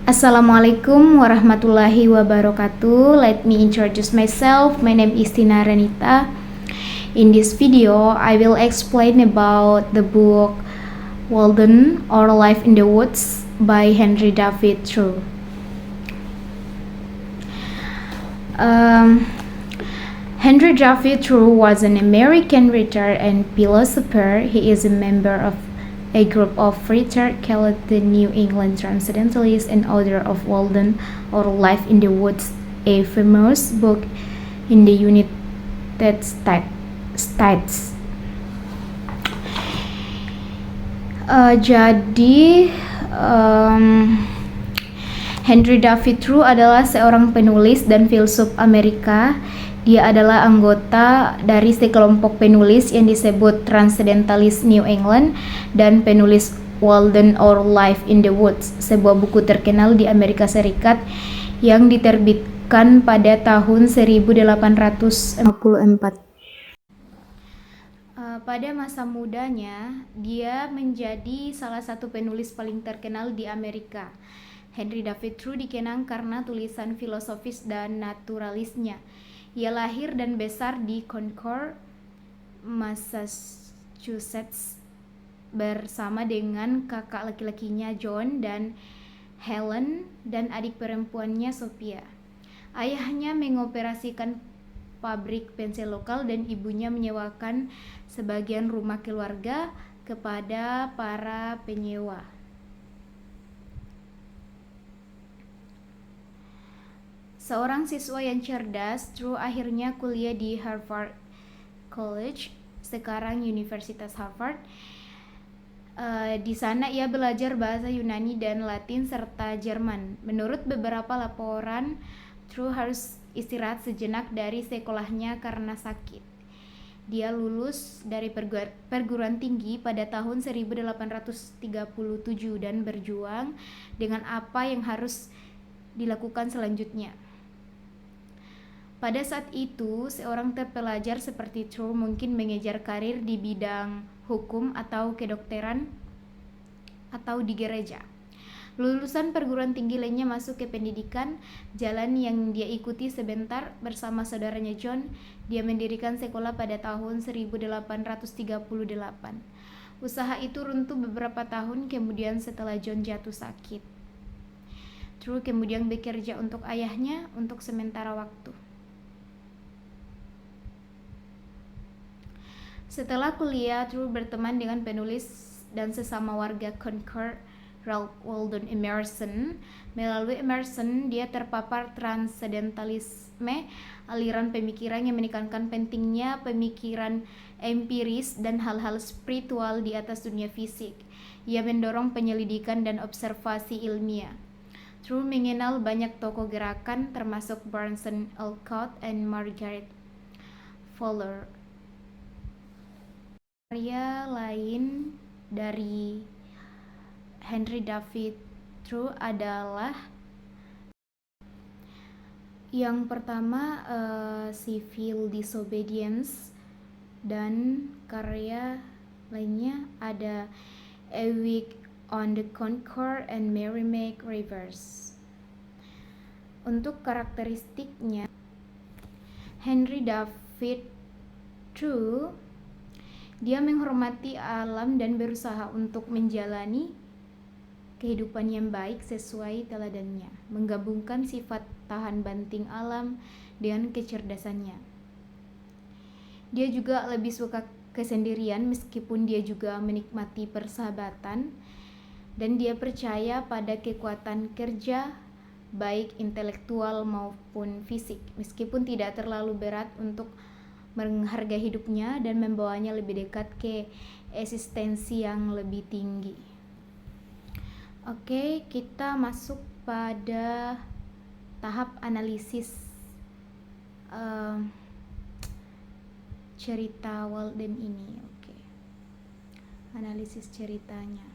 Assalamualaikum warahmatullahi wabarakatuh. Let me introduce myself. My name is Tina Renita. In this video, I will explain about the book Walden or Life in the Woods by Henry David Thoreau. Henry David Thoreau was an American writer and philosopher. He is a member of a group of writers called the New England Transcendentalists and author of Walden or Life in the Woods, a famous book in the United States. Henry David Thoreau adalah seorang penulis dan filsuf Amerika. Dia adalah anggota dari sekelompok penulis yang disebut Transcendentalist New England dan penulis Walden or Life in the Woods, sebuah buku terkenal di Amerika Serikat yang diterbitkan pada tahun 1844. Pada masa mudanya, dia menjadi salah satu penulis paling terkenal di Amerika. Henry David Thoreau dikenang karena tulisan filosofis dan naturalisnya. Ia lahir dan besar di Concord, Massachusetts, bersama dengan kakak laki-lakinya John dan Helen dan adik perempuannya Sophia. Ayahnya mengoperasikan pabrik pensil lokal dan ibunya menyewakan sebagian rumah keluarga kepada para penyewa. Seorang siswa yang cerdas, Thoreau akhirnya kuliah di Harvard College, sekarang Universitas Harvard. Di sana ia belajar bahasa Yunani dan Latin serta Jerman. Menurut beberapa laporan, Thoreau harus istirahat sejenak dari sekolahnya karena sakit. Dia lulus dari perguruan tinggi pada tahun 1837 dan berjuang dengan apa yang harus dilakukan selanjutnya. Pada saat itu, seorang terpelajar seperti Thoreau mungkin mengejar karir di bidang hukum atau kedokteran atau di gereja. Lulusan perguruan tinggi lainnya masuk ke pendidikan, jalan yang dia ikuti sebentar bersama saudaranya John. Dia mendirikan sekolah pada tahun 1838. Usaha itu runtuh beberapa tahun kemudian setelah John jatuh sakit. Thoreau kemudian bekerja untuk ayahnya untuk sementara waktu. Setelah kuliah, Thoreau berteman dengan penulis dan sesama warga Concord, Ralph Waldo Emerson. Melalui Emerson, dia terpapar transcendentalisme, aliran pemikiran yang menekankan pentingnya pemikiran empiris dan hal-hal spiritual di atas dunia fisik. Ia mendorong penyelidikan dan observasi ilmiah. Thoreau mengenal banyak tokoh gerakan termasuk Barnes Alcott dan Margaret Fuller. Karya lain dari Henry David Thoreau adalah yang pertama Civil Disobedience, dan karya lainnya ada A Week on the Concord and Merrimack Rivers. Untuk karakteristiknya, Henry David Thoreau dia menghormati alam dan berusaha untuk menjalani kehidupan yang baik sesuai teladannya, menggabungkan sifat tahan banting alam dengan kecerdasannya. Dia juga lebih suka kesendirian meskipun dia juga menikmati persahabatan, dan dia percaya pada kekuatan kerja baik intelektual maupun fisik, meskipun tidak terlalu berat untuk menghargai hidupnya dan membawanya lebih dekat ke eksistensi yang lebih tinggi. Oke, kita masuk pada tahap analisis cerita Walden ini. Oke, analisis ceritanya.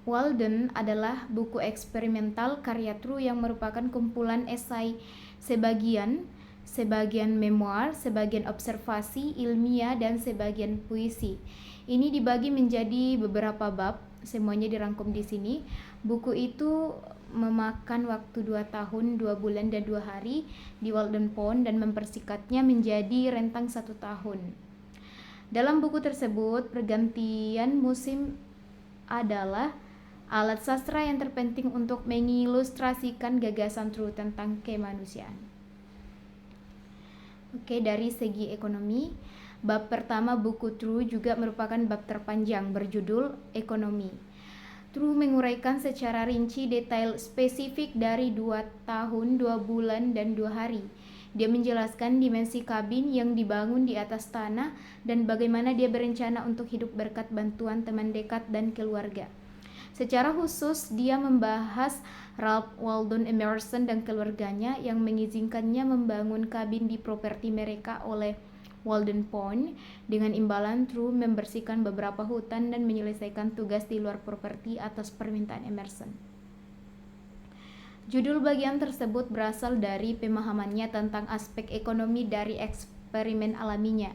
Walden adalah buku eksperimental karya Thoreau yang merupakan kumpulan esai sebagian memoir, sebagian observasi ilmiah, dan sebagian puisi. Ini dibagi menjadi beberapa bab. semuanya dirangkum di sini. Buku itu memakan waktu 2 tahun, 2 bulan, dan 2 hari di Walden Pond dan mempersikatnya menjadi rentang 1 tahun. Dalam buku tersebut, pergantian musim adalah alat sastra yang terpenting untuk mengilustrasikan gagasan True tentang kemanusiaan. Oke, dari segi ekonomi, bab pertama buku True juga merupakan bab terpanjang berjudul Ekonomi. True menguraikan secara rinci detail spesifik dari 2 tahun, 2 bulan, dan 2 hari. Dia menjelaskan dimensi kabin yang dibangun di atas tanah dan bagaimana dia berencana untuk hidup berkat bantuan teman dekat dan keluarga. Secara khusus, dia membahas Ralph Waldo Emerson dan keluarganya yang mengizinkannya membangun kabin di properti mereka oleh Walden Pond. Dengan imbalan, True membersihkan beberapa hutan dan menyelesaikan tugas di luar properti atas permintaan Emerson. Judul bagian tersebut berasal dari pemahamannya tentang aspek ekonomi dari eksperimen alaminya.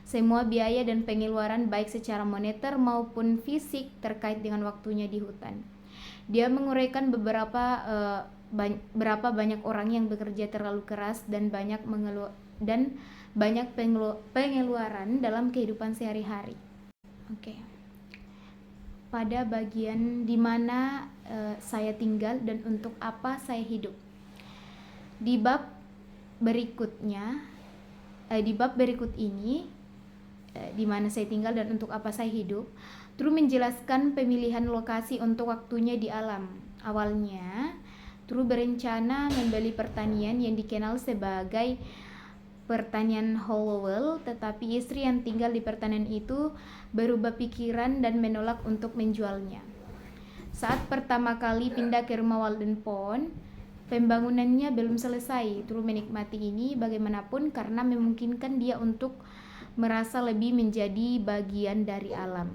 Semua biaya dan pengeluaran baik secara moneter maupun fisik terkait dengan waktunya di hutan. Dia menguraikan berapa banyak orang yang bekerja terlalu keras dan banyak pengeluaran dalam kehidupan sehari-hari. Oke. Pada bagian di mana saya tinggal dan untuk apa saya hidup. Di bab berikut ini, di mana saya tinggal dan untuk apa saya hidup, True menjelaskan pemilihan lokasi untuk waktunya di alam. Awalnya, True berencana membeli pertanian yang dikenal sebagai pertanian Hollowell, tetapi istri yang tinggal di pertanian itu berubah pikiran dan menolak untuk menjualnya. Saat pertama kali pindah ke rumah Walden Pond, pembangunannya belum selesai. True menikmati ini bagaimanapun karena memungkinkan dia untuk merasa lebih menjadi bagian dari alam.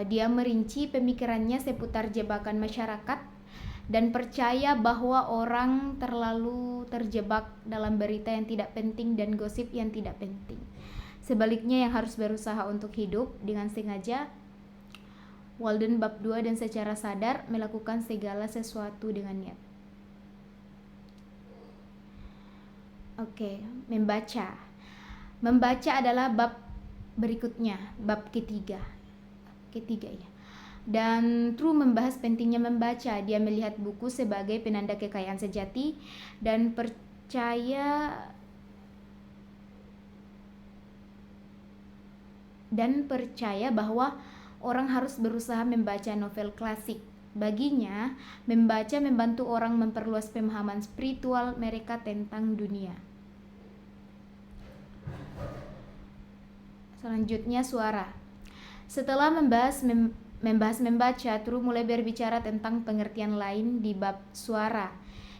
Dia merinci pemikirannya seputar jebakan masyarakat dan percaya bahwa orang terlalu terjebak dalam berita yang tidak penting dan gosip yang tidak penting. Sebaliknya, yang harus berusaha untuk hidup dengan sengaja. Walden bab 2 dan secara sadar melakukan segala sesuatu dengan niat. Oke, membaca. Membaca adalah bab berikutnya, bab ketiga ya. Dan True membahas pentingnya membaca. Dia melihat buku sebagai penanda kekayaan sejati dan percaya bahwa orang harus berusaha membaca novel klasik. Baginya, membaca membantu orang memperluas pemahaman spiritual mereka tentang dunia. Selanjutnya, suara. Setelah membahas membaca, True mulai berbicara tentang pengertian lain di bab suara.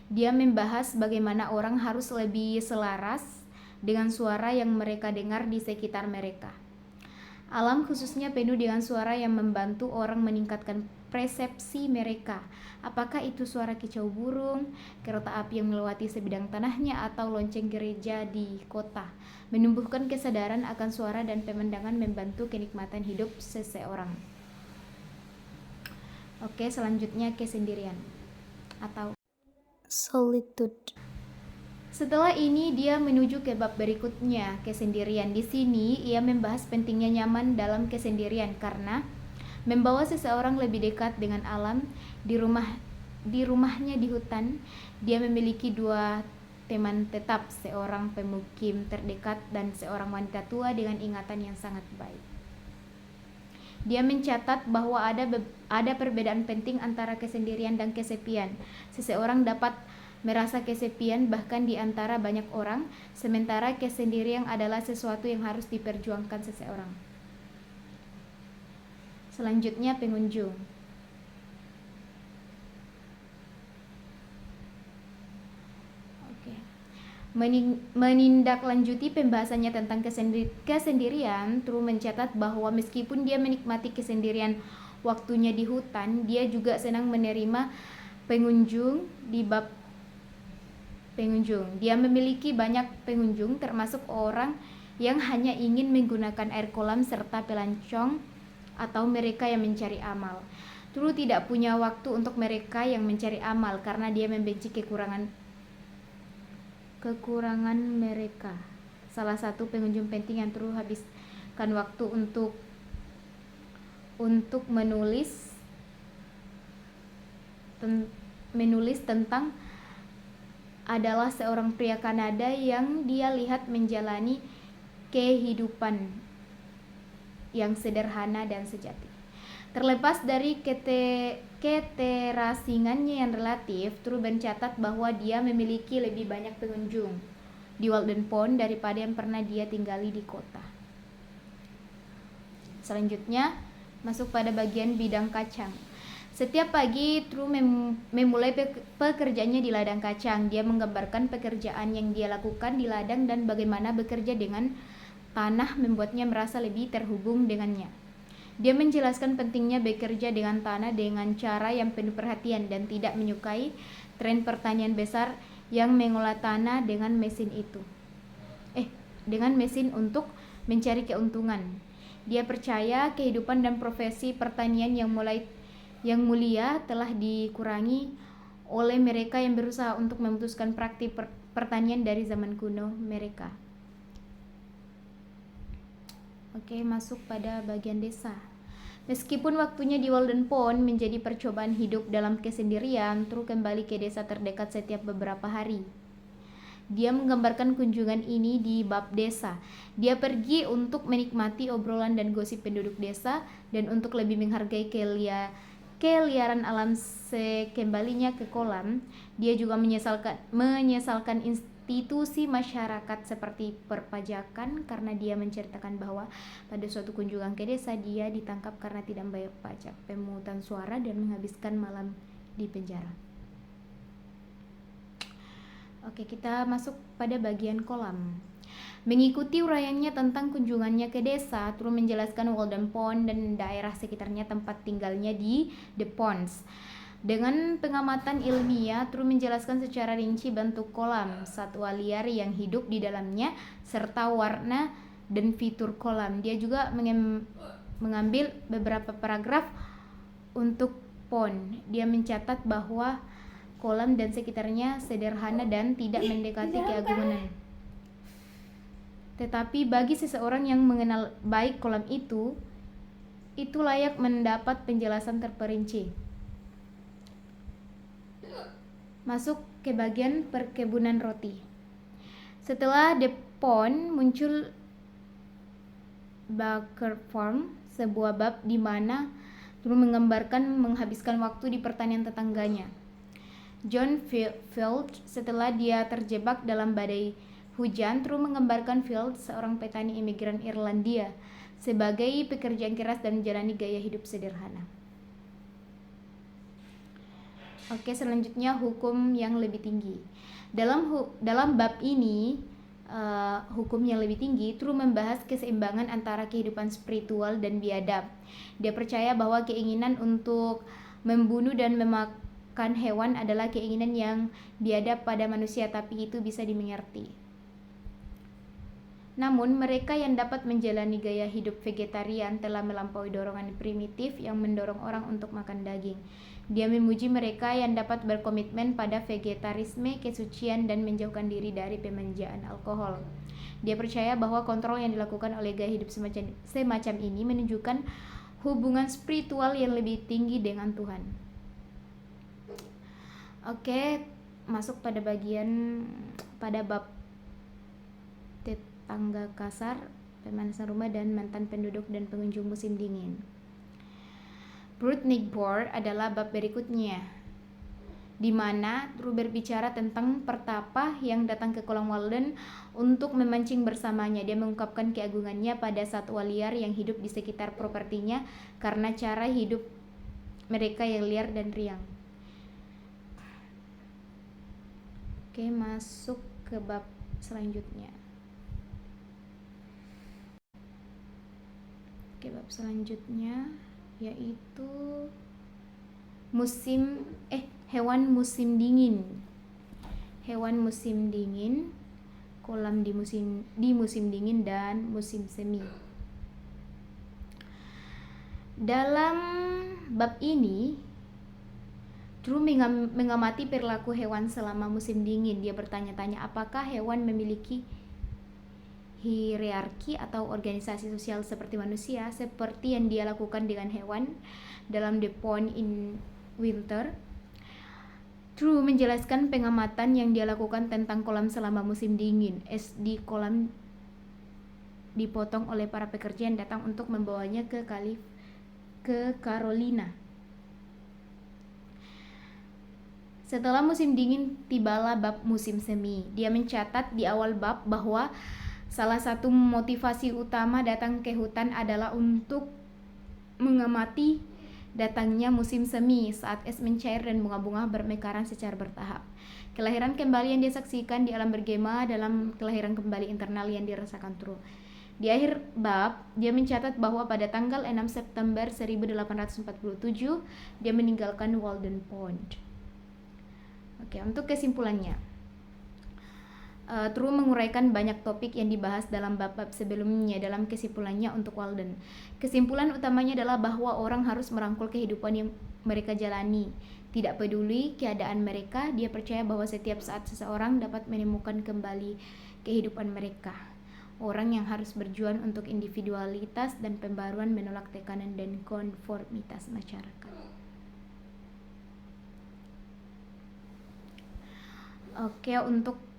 Dia membahas bagaimana orang harus lebih selaras dengan suara yang mereka dengar di sekitar mereka. Alam khususnya penuh dengan suara yang membantu orang meningkatkan persepsi mereka. Apakah itu suara kicau burung, kereta api yang melewati sebidang tanahnya, atau lonceng gereja di kota. Menumbuhkan kesadaran akan suara dan pemandangan membantu kenikmatan hidup seseorang. Oke, selanjutnya kesendirian atau solitude. Setelah ini dia menuju ke bab berikutnya, kesendirian. Di sini ia membahas pentingnya nyaman dalam kesendirian karena membawa seseorang lebih dekat dengan alam. Di rumahnya di hutan, dia memiliki 2 teman tetap, seorang pemukim terdekat dan seorang wanita tua dengan ingatan yang sangat baik. Dia mencatat bahwa ada perbedaan penting antara kesendirian dan kesepian. Seseorang dapat merasa kesepian bahkan di antara banyak orang, sementara kesendirian adalah sesuatu yang harus diperjuangkan seseorang. Selanjutnya, pengunjung. Menindaklanjuti pembahasannya tentang kesendirian, True mencatat bahwa meskipun dia menikmati kesendirian waktunya di hutan, dia juga senang menerima pengunjung. Di bab pengunjung, dia memiliki banyak pengunjung termasuk orang yang hanya ingin menggunakan air kolam serta pelancong atau mereka yang mencari amal. True tidak punya waktu untuk mereka yang mencari amal karena dia membenci kekurangan mereka. Salah satu pengunjung penting yang True habiskan waktu untuk menulis tentang adalah seorang pria Kanada yang dia lihat menjalani kehidupan yang sederhana dan sejati. Terlepas dari keterasingannya yang relatif, True mencatat bahwa dia memiliki lebih banyak pengunjung di Walden Pond daripada yang pernah dia tinggali di kota. Selanjutnya, masuk pada bagian bidang kacang. Setiap pagi, True memulai pekerjaannya di ladang kacang. Dia menggambarkan pekerjaan yang dia lakukan di ladang dan bagaimana bekerja dengan tanah membuatnya merasa lebih terhubung dengannya. Dia menjelaskan pentingnya bekerja dengan tanah dengan cara yang penuh perhatian dan tidak menyukai tren pertanian besar yang mengolah tanah dengan mesin untuk mencari keuntungan. Dia percaya kehidupan dan profesi pertanian yang mulia telah dikurangi oleh mereka yang berusaha untuk memutuskan praktik pertanian dari zaman kuno mereka. Oke, masuk pada bagian desa. Meskipun waktunya di Walden Pond menjadi percobaan hidup dalam kesendirian, True kembali ke desa terdekat setiap beberapa hari. Dia menggambarkan kunjungan ini di bab desa. Dia pergi untuk menikmati obrolan dan gosip penduduk desa dan untuk lebih menghargai keliaran alam sekembalinya ke kolam. Dia juga menyesalkan institusi masyarakat seperti perpajakan karena dia menceritakan bahwa pada suatu kunjungan ke desa dia ditangkap karena tidak membayar pajak pemungutan suara dan menghabiskan malam di penjara. Oke, kita masuk pada bagian kolam. Mengikuti uraiannya tentang kunjungannya ke desa, True menjelaskan Walden Pond dan daerah sekitarnya tempat tinggalnya di The Ponds. Dengan pengamatan ilmiah, True menjelaskan secara rinci bentuk kolam, satwa liar yang hidup di dalamnya, serta warna dan fitur kolam. Dia juga mengambil beberapa paragraf untuk pond. Dia mencatat bahwa kolam dan sekitarnya sederhana dan tidak mendekati keagungan. Tetapi bagi seseorang yang mengenal baik kolam itu layak mendapat penjelasan terperinci. Masuk ke bagian perkebunan roti. Setelah The Pond muncul Baker Farm, sebuah bab di mana True menggambarkan menghabiskan waktu di pertanian tetangganya, John Field. Setelah dia terjebak dalam badai hujan, True menggambarkan Field, seorang petani imigran Irlandia, sebagai pekerja yang keras dan menjalani gaya hidup sederhana. Oke, selanjutnya hukum yang lebih tinggi. Dalam bab ini, hukum yang lebih tinggi, True membahas keseimbangan antara kehidupan spiritual dan biadab. Dia percaya bahwa keinginan untuk membunuh dan memakan hewan adalah keinginan yang biadab pada manusia, tapi itu bisa dimengerti. Namun, mereka yang dapat menjalani gaya hidup vegetarian telah melampaui dorongan primitif yang mendorong orang untuk makan daging. Dia memuji mereka yang dapat berkomitmen pada vegetarisme, kesucian, dan menjauhkan diri dari pemanjaan alkohol. Dia percaya bahwa kontrol yang dilakukan oleh gaya hidup semacam ini menunjukkan hubungan spiritual yang lebih tinggi dengan Tuhan. Oke, masuk pada bab tetangga kasar, pemanasan rumah, dan mantan penduduk dan pengunjung musim dingin. Brut Nigbor adalah bab berikutnya, di mana True berbicara tentang pertapa yang datang ke kolam Walden untuk memancing bersamanya. Dia mengungkapkan keagungannya pada satwa liar yang hidup di sekitar propertinya karena cara hidup mereka yang liar dan riang. Oke, masuk ke bab selanjutnya. Bab selanjutnya yaitu hewan musim dingin. Hewan musim dingin, kolam di musim dingin dan musim semi. Dalam bab ini, Drew mengamati perilaku hewan selama musim dingin. Dia bertanya-tanya apakah hewan memiliki hierarki atau organisasi sosial seperti manusia, seperti yang dia lakukan dengan hewan dalam The Pond in Winter. Drew menjelaskan pengamatan yang dia lakukan tentang kolam selama musim dingin. Es di kolam dipotong oleh para pekerja yang datang untuk membawanya ke Carolina. Setelah musim dingin, tibalah bab musim semi. Dia mencatat di awal bab bahwa salah satu motivasi utama datang ke hutan adalah untuk mengamati datangnya musim semi saat es mencair dan bunga-bunga bermekaran secara bertahap. Kelahiran kembali yang dia saksikan di alam bergema dalam kelahiran kembali internal yang dirasakan Drew. Di akhir bab, dia mencatat bahwa pada tanggal 6 September 1847, dia meninggalkan Walden Pond. Oke, untuk kesimpulannya. Drew menguraikan banyak topik yang dibahas dalam bab-bab sebelumnya dalam kesimpulannya untuk Walden. Kesimpulan utamanya adalah bahwa orang harus merangkul kehidupan yang mereka jalani. Tidak peduli keadaan mereka, dia percaya bahwa setiap saat seseorang dapat menemukan kembali kehidupan mereka. Orang yang harus berjuang untuk individualitas dan pembaruan, menolak tekanan dan konformitas masyarakat. Oke, untuk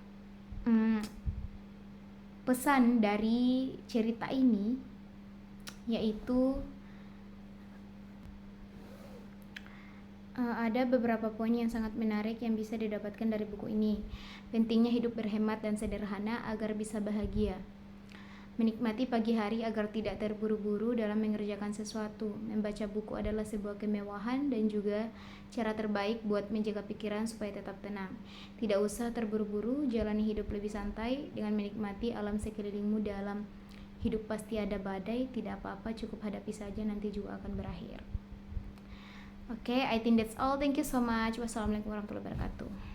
pesan dari cerita ini yaitu ada beberapa poin yang sangat menarik yang bisa didapatkan dari buku ini. Pentingnya hidup berhemat dan sederhana agar bisa bahagia. Menikmati pagi hari agar tidak terburu-buru dalam mengerjakan sesuatu. Membaca buku adalah sebuah kemewahan dan juga cara terbaik buat menjaga pikiran supaya tetap tenang. Tidak usah terburu-buru, jalani hidup lebih santai dengan menikmati alam sekelilingmu. Dalam hidup pasti ada badai, tidak apa-apa, cukup hadapi saja, nanti juga akan berakhir. Oke, I think that's all. Thank you so much. Wassalamualaikum warahmatullahi wabarakatuh.